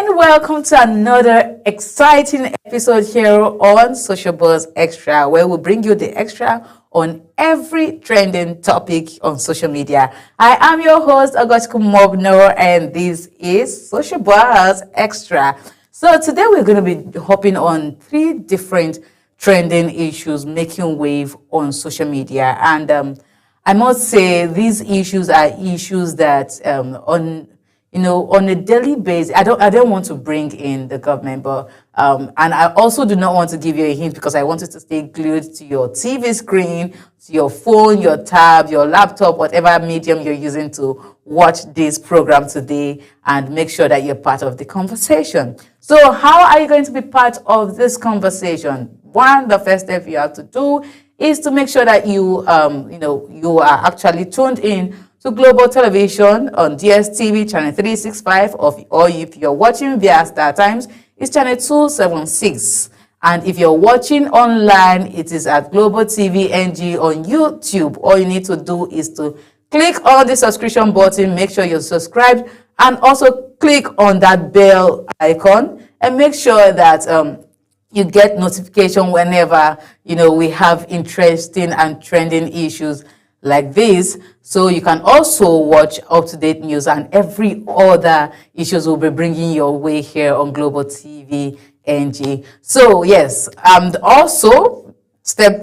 And welcome to another exciting episode here on Social Buzz Extra, where we bring you the extra on every trending topic on social media. I am your host, August Kumobno, and this is Social Buzz Extra. So today we're going to be hopping on three different trending issues making wave on social media. And I must say these issues are issues that on a daily basis, I don't want to bring in the government, but and I also do not want to give you a hint because I want you to stay glued to your TV screen, to your phone, your tab, your laptop, whatever medium you're using to watch this program today, and make sure that you're part of the conversation. So how are you going to be part of this conversation? One, the first step you have to do is to make sure that you you are actually tuned in to Global Television on DSTV channel 365, or if you're watching via Star Times, it's channel 276. And if you're watching online, it is at Global TV NG on YouTube. All you need to do is to click on the subscription button, make sure you're subscribed, and also click on that bell icon and make sure that you get notification whenever we have interesting and trending issues like this. So you can also watch up-to-date news and every other issues we'll be bringing your way here on Global TV NG. So yes, and also step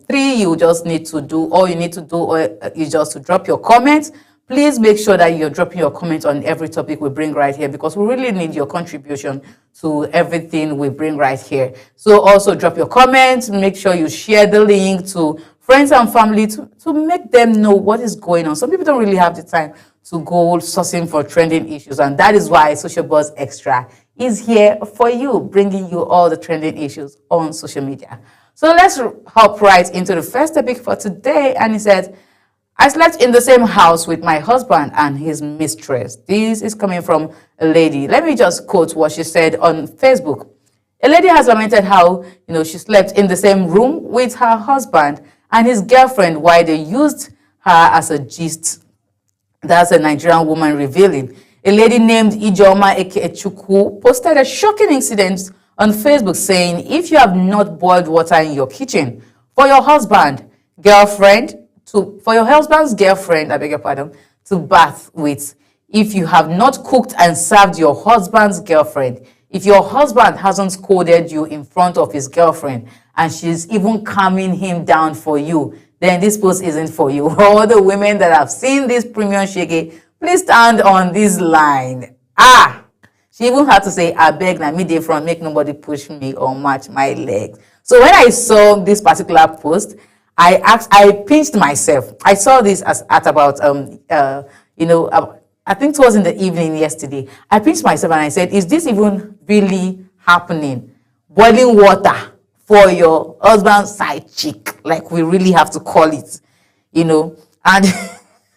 3, you just need to do, all you need to do is just to drop your comments. Please make sure that you're dropping your comments on every topic we bring right here, because we really need your contribution to everything we bring right here. So also drop your comments, make sure you share the link to friends and family to make them know what is going on. Some people don't really have the time to go sourcing for trending issues, and that is why Social Buzz Extra is here for you, bringing you all the trending issues on social media. So let's hop right into the first topic for today, and it says, I slept in the same house with my husband and his mistress. This is coming from a lady. Let me just quote what she said on Facebook. A lady has lamented how, she slept in the same room with her husband and his girlfriend while they used her as a gist. That's a Nigerian woman revealing. A lady named Ijoma Ekechukwu posted a shocking incident on Facebook saying, if you have not boiled water in your kitchen for your husband's girlfriend, I beg your pardon, to bath with, if you have not cooked and served your husband's girlfriend, if your husband hasn't scolded you in front of his girlfriend and she's even calming him down for you, then this post isn't for you. All the women that have seen this premium shege, please stand on this line. She even had to say, I beg na me dey front, make nobody push me or match my legs. So when I saw this particular post, I pinched myself. I saw this at about I think it was in the evening yesterday. I pinched myself and I said, is this even really happening? Boiling water for your husband's side chick, like we really have to call it, and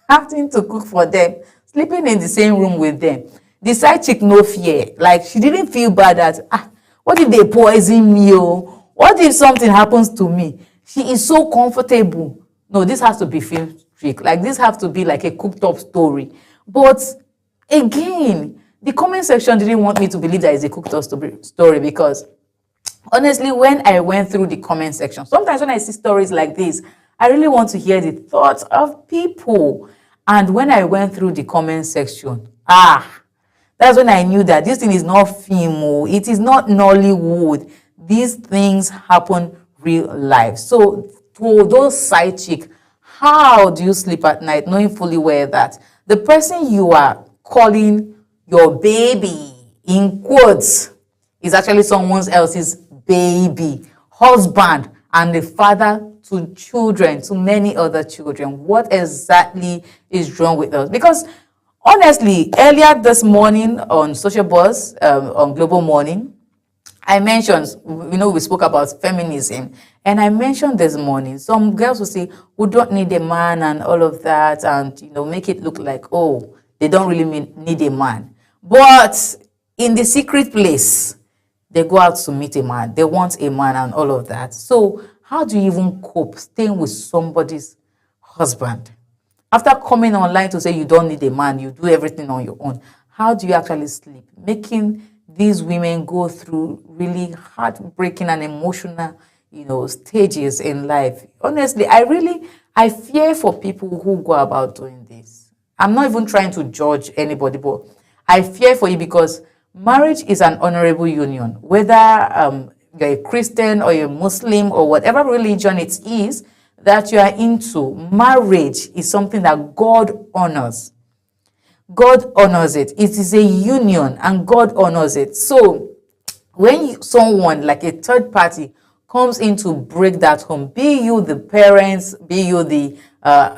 having to cook for them, sleeping in the same room with them. The side chick no fear, like she didn't feel bad that, what if they poison me? What if something happens to me? She is so comfortable. No, this has to be film trick. Like this has to be like a cooked up story. But again, the comment section didn't want me to believe that it's a cooked up story, because honestly, when I went through the comment section, sometimes when I see stories like this, I really want to hear the thoughts of people. And when I went through the comment section, that's when I knew that this thing is not film. It is not Nollywood. These things happen real life. So to those side chick, how do you sleep at night knowing fully well that the person you are calling your baby, in quotes, is actually someone else's baby, husband, and the father to children, to many other children? What exactly is wrong with us? Because honestly, earlier this morning on Social Buzz, on Global Morning, I mentioned, we spoke about feminism, and I mentioned this morning, some girls will say, we don't need a man and all of that, and, make it look like, they don't really need a man. But in the secret place, they go out to meet a man. They want a man and all of that. So how do you even cope staying with somebody's husband? After coming online to say you don't need a man, you do everything on your own, how do you actually sleep? Making these women go through really heartbreaking and emotional, stages in life. Honestly, I fear for people who go about doing this. I'm not even trying to judge anybody, but I fear for you because marriage is an honorable union. Whether you're a Christian or you're a Muslim or whatever religion it is that you are into, marriage is something that God honors. God honors it. It is a union and God honors it. So when someone like a third party comes in to break that home, be you the parents, be you the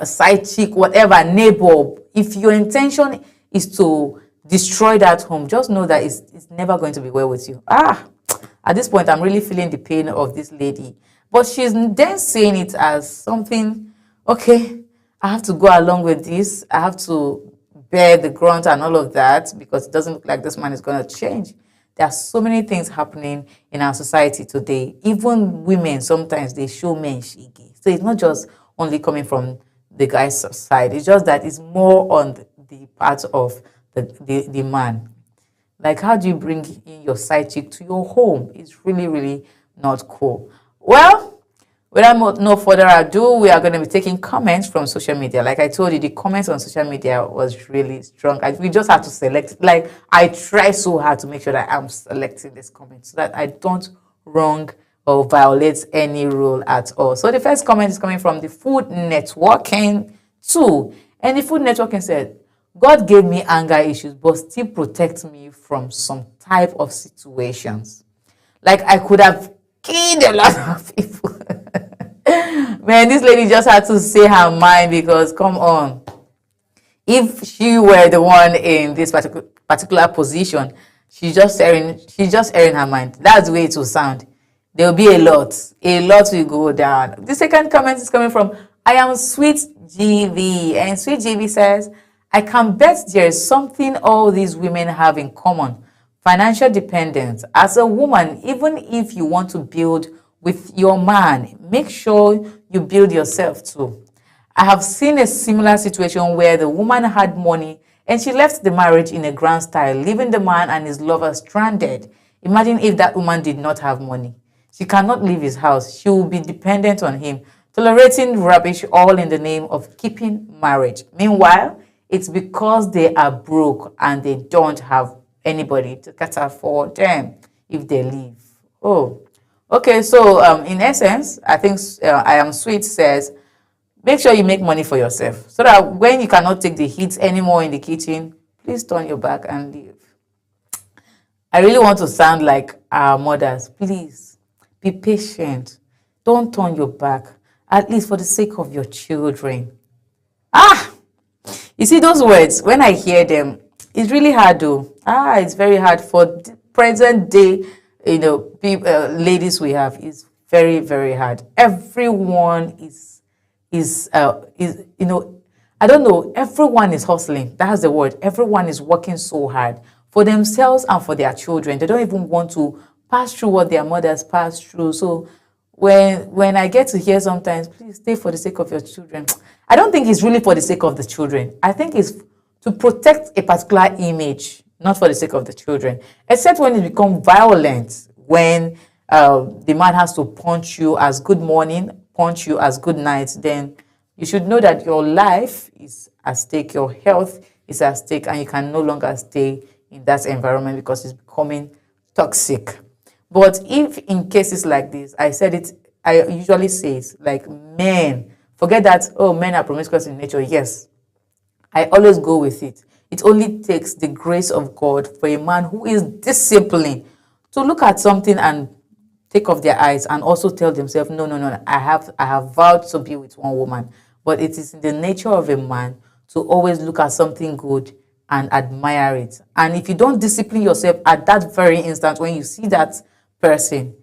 side chick, whatever, neighbor, if your intention is to destroy that home, just know that it's never going to be well with you. At this point, I'm really feeling the pain of this lady. But she's then saying it as something, okay, I have to go along with this. I have to bear the grunt and all of that because it doesn't look like this man is going to change. There are so many things happening in our society today. Even women, sometimes they show men shiggy. So it's not just only coming from the guy's side. It's just that it's more on the part of the man. Like, how do you bring in your side chick to your home? It's really, really not cool. Well, without no further ado, we are going to be taking comments from social media. Like I told you, the comments on social media was really strong. We just have to select. Like, I try so hard to make sure that I'm selecting these comments so that I don't wrong or violate any rule at all. So the first comment is coming from the Food Networking 2. And the Food Networking said, God gave me anger issues, but still protects me from some type of situations. Like, I could have killed a lot of people. Man, this lady just had to say her mind because, come on. If she were the one in this particular position, she's just airing her mind. That's the way it will sound. There will be a lot will go down. The second comment is coming from I am Sweet GV, and Sweet GV says, I can bet there is something all these women have in common. Financial dependence. As a woman, even if you want to build with your man, make sure you build yourself too. I have seen a similar situation where the woman had money and she left the marriage in a grand style, leaving the man and his lover stranded. Imagine if that woman did not have money. She cannot leave his house. She will be dependent on him, tolerating rubbish all in the name of keeping marriage. Meanwhile, it's because they are broke and they don't have anybody to cater for them if they leave. Oh, okay. So in essence, I think I Am Sweet says, make sure you make money for yourself so that when you cannot take the heat anymore in the kitchen, please turn your back and leave. I really want to sound like our mothers. Please be patient. Don't turn your back, at least for the sake of your children. You see those words, when I hear them, it's really hard though. It's very hard for the present day, ladies we have. It's very, very hard. Everyone is I don't know, everyone is hustling. That's the word. Everyone is working so hard for themselves and for their children. They don't even want to pass through what their mothers passed through. So when I get to hear sometimes, please stay for the sake of your children, I don't think it's really for the sake of the children. I think it's to protect a particular image, not for the sake of the children, except when it becomes violent, when the man has to punch you as good morning, punch you as good night, then you should know that your life is at stake, your health is at stake, and you can no longer stay in that environment because it's becoming toxic. But if in cases like this, I usually say it, like men, forget that, men are promiscuous in nature. Yes, I always go with it. It only takes the grace of God for a man who is disciplined to look at something and take off their eyes and also tell themselves, no, I have vowed to be with one woman. But it is in the nature of a man to always look at something good and admire it. And if you don't discipline yourself at that very instant when you see that person,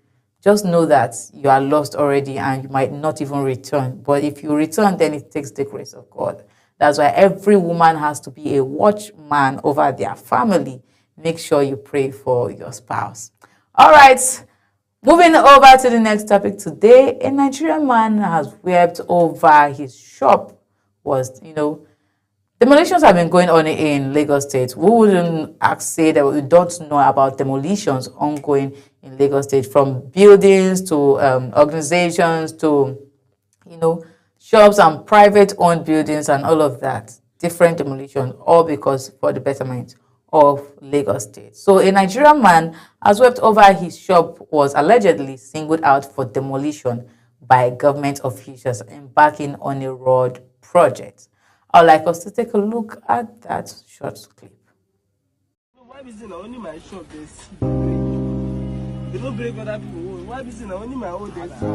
just know that you are lost already and you might not even return. But if you return, then it takes the grace of God. That's why every woman has to be a watchman over their family. Make sure you pray for your spouse. All right. Moving over to the next topic today, a Nigerian man has wept over his shop was, Demolitions have been going on in Lagos State. Who wouldn't say that we don't know about demolitions ongoing in Lagos State, from buildings to organizations to, you know, shops and private owned buildings and all of that. Different demolitions, all because for the betterment of Lagos State. So a Nigerian man has wept over his shop was allegedly singled out for demolition by government officials embarking on a road project. I'd like us to take a look at that short clip. Why is it only my shop they see? They don't break other people. Why is it only my own they see?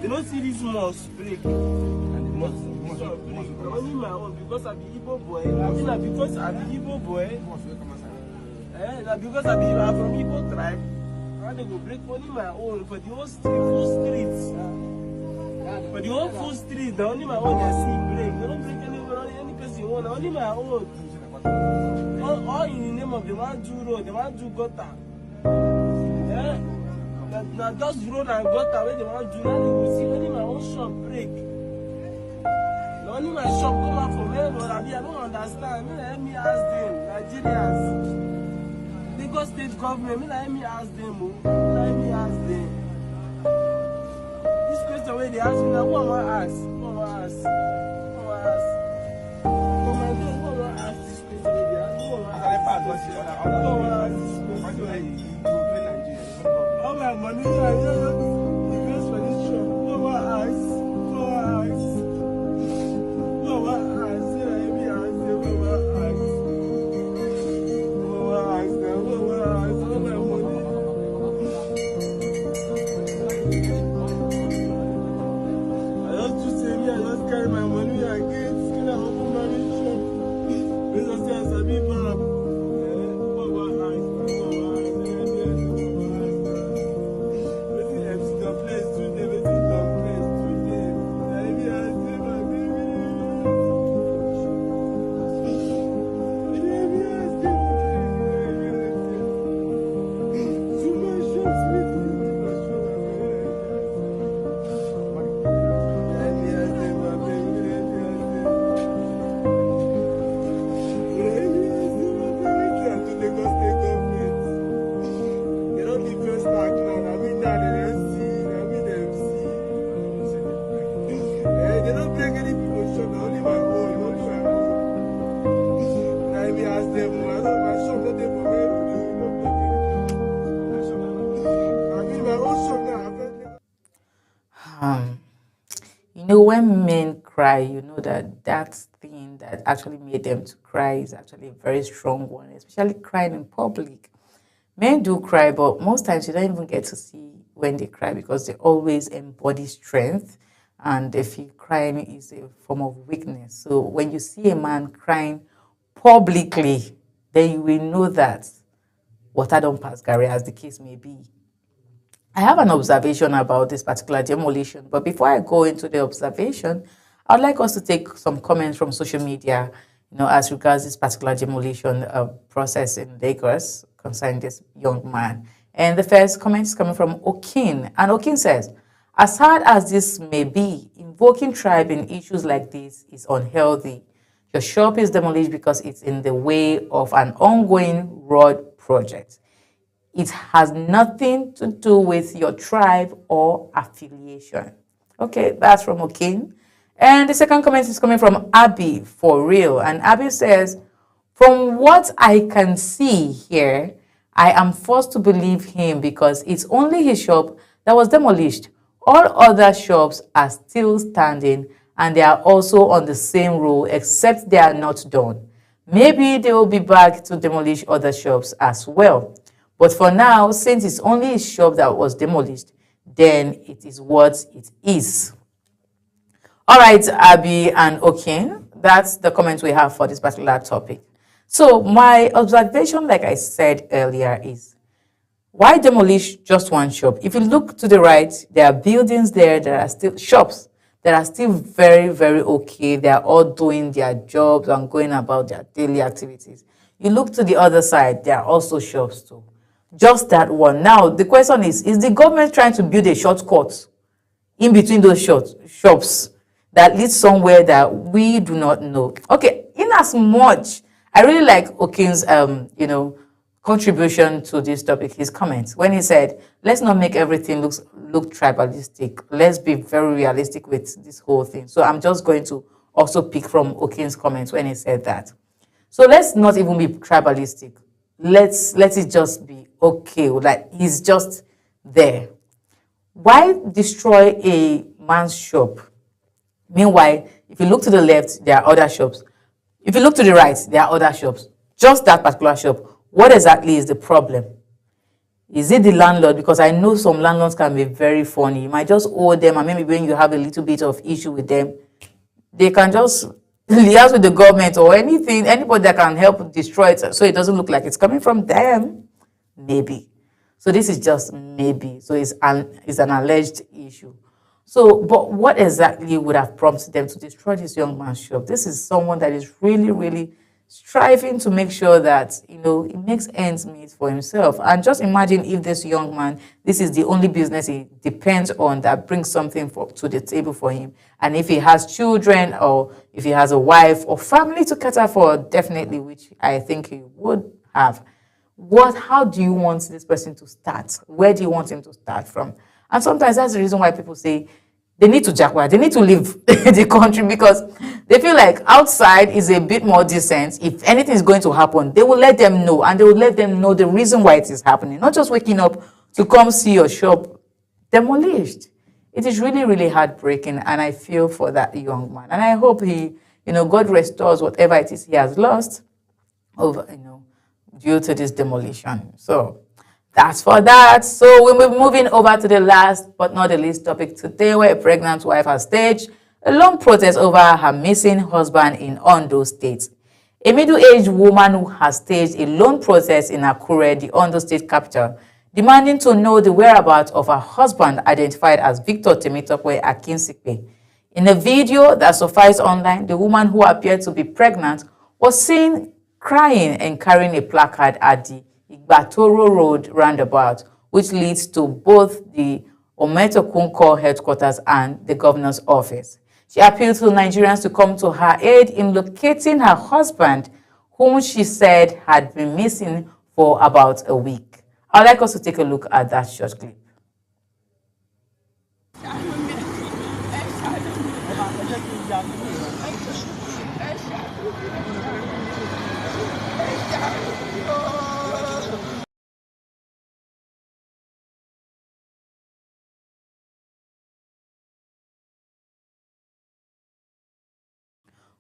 They don't see this mosque break. Only my own because I be Igbo boy. I mean, because I be Igbo boy. Because I be from Igbo tribe. How they go break only my own for the whole streets. For the whole full street, the only my own they see break. They don't break any person you want. Only my own. All in the name of the one do road, the one do gutter. Now just road and gutter where the one do. Now they will see only my own shop break. Only my shop come out from here, but I don't understand. Let me ask them, Nigerians. Lagos State government, let me ask them. Let me ask them. This question where they ask me now, who am I ask? Who am I ask? Who am I ask? Who am I ask this question where they ask? Who am I ask? Who am I ask this question? All my money, I just invest for this shop. Who am I ask? Who am I ask? Who am I ask? Let me ask them. Who am I ask? Who am I ask them? Who am I ask? All my money. I just carry my money and get skin and open my shop. Because I say, be bad. You know, when men cry, you know that thing that actually made them to cry is actually a very strong one, especially crying in public. Men do cry, but most times you don't even get to see when they cry because they always embody strength and they feel crying is a form of weakness. So when you see a man crying publicly, then you will know that water don't pass Gary, as the case may be. I have an observation about this particular demolition, but before I go into the observation, I'd like us to take some comments from social media, as regards this particular demolition process in Lagos concerning this young man. And the first comment is coming from Okin, and Okin says, as hard as this may be, invoking tribe in issues like this is unhealthy. Your shop is demolished because it's in the way of an ongoing road project. It has nothing to do with your tribe or affiliation. Okay, that's from Okin. And the second comment is coming from Abby, for real. And Abby says, from what I can see here, I am forced to believe him because it's only his shop that was demolished. All other shops are still standing and they are also on the same rule except they are not done. Maybe they will be back to demolish other shops as well. But for now, since it's only his shop that was demolished, then it is what it is. All right, Abby and Okin, that's the comments we have for this particular topic. So my observation, like I said earlier, is why demolish just one shop? If you look to the right, there are buildings there, there are still shops that are still very, very okay. They are all doing their jobs and going about their daily activities. You look to the other side, there are also shops too. Just that one. Now, the question is the government trying to build a shortcut in between those shops? that leads somewhere that we do not know. Okay, in as much, I really like Okin's, contribution to this topic, his comments, when he said, let's not make everything look tribalistic. Let's be very realistic with this whole thing. So I'm just going to also pick from Okin's comments when he said that. So let's not even be tribalistic. Let it just be okay. Like he's just there. Why destroy a man's shop? Meanwhile, if you look to the left, there are other shops. If you look to the right, there are other shops. Just that particular shop. What exactly is the problem? Is it the landlord? Because I know some landlords can be very funny. You might just owe them, and maybe when you have a little bit of issue with them, they can just liaise with the government or anything, anybody that can help destroy it so it doesn't look like it's coming from them. Maybe. So this is just maybe. So it's an alleged issue. So, but what exactly would have prompted them to destroy this young man's shop? This is someone that is really, really striving to make sure that, he makes ends meet for himself. And just imagine if this young man, this is the only business he depends on that brings something to the table for him. And if he has children, or if he has a wife or family to cater for, definitely, which I think he would have. How do you want this person to start? Where do you want him to start from? And sometimes that's the reason why people say they need to jackward, they need to leave the country, because they feel like outside is a bit more decent. If anything is going to happen, they will let them know, and they will let them know the reason why it is happening, not just waking up to come see your shop demolished. It is really, really heartbreaking, and I feel for that young man. And I hope he, God restores whatever it is he has lost over, due to this demolition. So that's for that. So we'll be moving over to the last but not the least topic today, where a pregnant wife has staged a long protest over her missing husband in Ondo State. A middle-aged woman who has staged a lone protest in Akure, the Ondo State capital, demanding to know the whereabouts of her husband, identified as Victor Temitope Akinsikpe. In a video that surfaced online, the woman, who appeared to be pregnant, was seen crying and carrying a placard at the Igbatoro Road roundabout, which leads to both the Ometokunko headquarters and the governor's office. She appealed to Nigerians to come to her aid in locating her husband, whom she said had been missing for about a week. I'd like us to take a look at that short clip.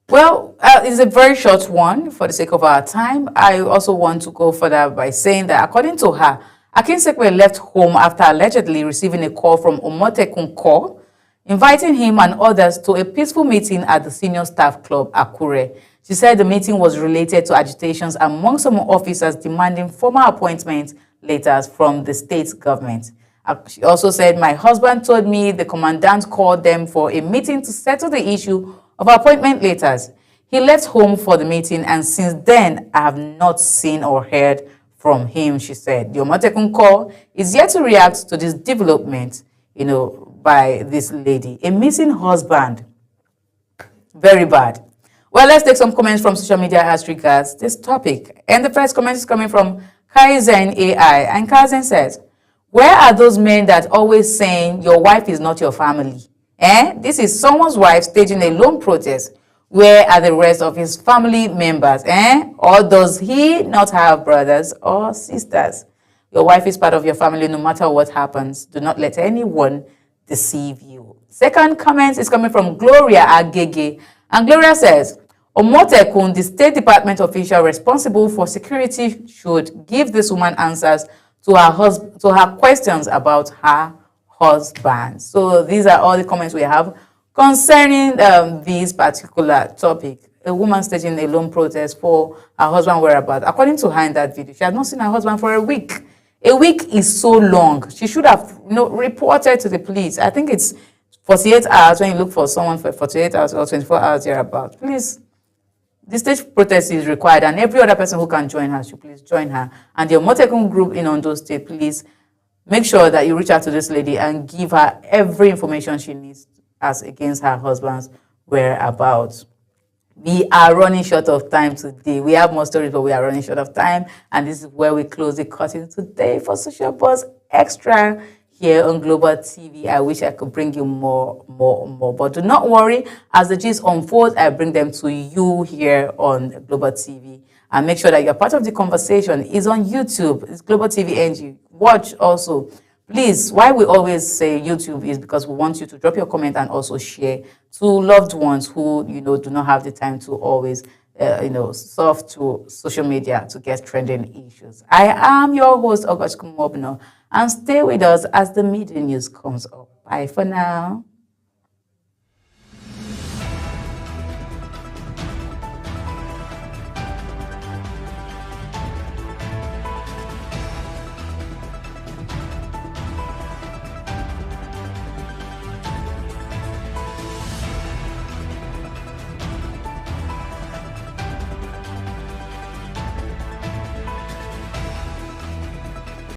Well, it's a very short one for the sake of our time. I also want to go further by saying that, according to her, Akinsekwe left home after allegedly receiving a call from Omotekunko, inviting him and others to a peaceful meeting at the Senior Staff Club, Akure. She said the meeting was related to agitations among some officers demanding formal appointment letters from the state government. She also said, my husband told me the commandant called them for a meeting to settle the issue of appointment letters. He left home for the meeting, and since then, I have not seen or heard from him, she said. The Omotekunko is yet to react to this development, by this lady. A missing husband. Very bad. Well, let's take some comments from social media as regards this topic. And the first comment is coming from Kaizen AI. And Kaizen says, where are those men that always saying your wife is not your family? This is someone's wife staging a lone protest. Where are the rest of his family members? Or does he not have brothers or sisters? Your wife is part of your family no matter what happens. Do not let anyone deceive you. Second comment is coming from Gloria Agege. And Gloria says, Omotekun, the State Department official responsible for security, should give this woman answers to her questions about her husband. So these are all the comments we have concerning this particular topic. A woman staging a lone protest for her husband whereabouts. According to her in that video, she had not seen her husband for a week. A week is so long. She should have reported to the police. I think it's 48 hours when you look for someone for 48 hours or 24 hours thereabouts. Please, the stage protest is required, and every other person who can join her should please join her. And the Omotekun group in Ondo State, please make sure that you reach out to this lady and give her every information she needs as against her husband's whereabouts. We are running short of time today. We have more stories, but we are running short of time. And this is where we close the curtain today for Social Buzz Extra here on Global TV. I wish I could bring you more. But do not worry. As the gist unfolds, I bring them to you here on Global TV. And make sure that you're part of the conversation. It's on YouTube. It's Global TV NG. Watch also. Please, why we always say YouTube is because we want you to drop your comment and also share to loved ones who, do not have the time to always, surf to social media to get trending issues. I am your host, August Kumobno, and stay with us as the media news comes up. Bye for now.